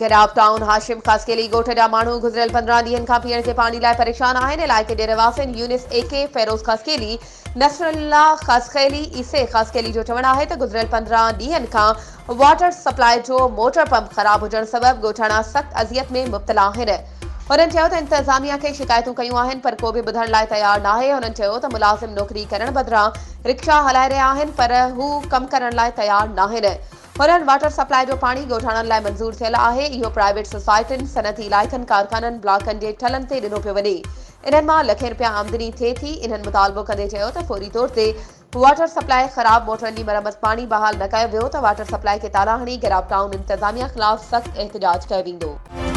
गिराव टाउन हाशिम खसकेली ॻोठ जा माण्हू गुज़िरियल 15 ॾींहनि खां पीअण जे पाणी लाइ परेशान आहिनि। इलाइक़े जे रहवासियुनि यूनिस एके, फेरोज़ खसकेली, नसरुल्ला खसकेली, ईसे खसकेली जो चवणु आहे त गुज़िरियल 15 ॾींहनि खां वाटर सप्लाई जो मोटर पंप ख़राब हुजण सबबि ॻोठाणा सख़्त अज़ियत में मुब्तला आहिनि। हुननि चयो त इंतज़ामिया खे शिकायतूं कयूं आहिनि पर को बि ॿुधण लाइ तयार नाहे। हुननि चयो त मुलाज़िम नौकरी करण बदिरां रिक्शा हलाए रहिया आहिनि पर हू कमु करण लाइ तयार नाहिनि। हुननि वाटर सप्लाई जो पाणी ॻोठाणनि लाइ मंज़ूर थियल आहे। इहो प्राइवेट सोसाइटियुनि, सनअती इलाइक़नि, कारखाननि, ब्लॉकनि जे ठलनि ते ॾिनो पियो वञे। इन्हनि मां लखें रुपया आमदनी थिए थी। इन्हनि मुतालबो कंदे चयो त फौरी तौर ते वाटर सप्लाई ख़राब मोटरनि जी मरम्मत पाणी बहाल न कयो वियो त वाटर सप्लाई खे ताला हणी गिराव टाउन इंतज़ामिया ख़िलाफ़ सख़्त एहतजाज कयो वेंदो।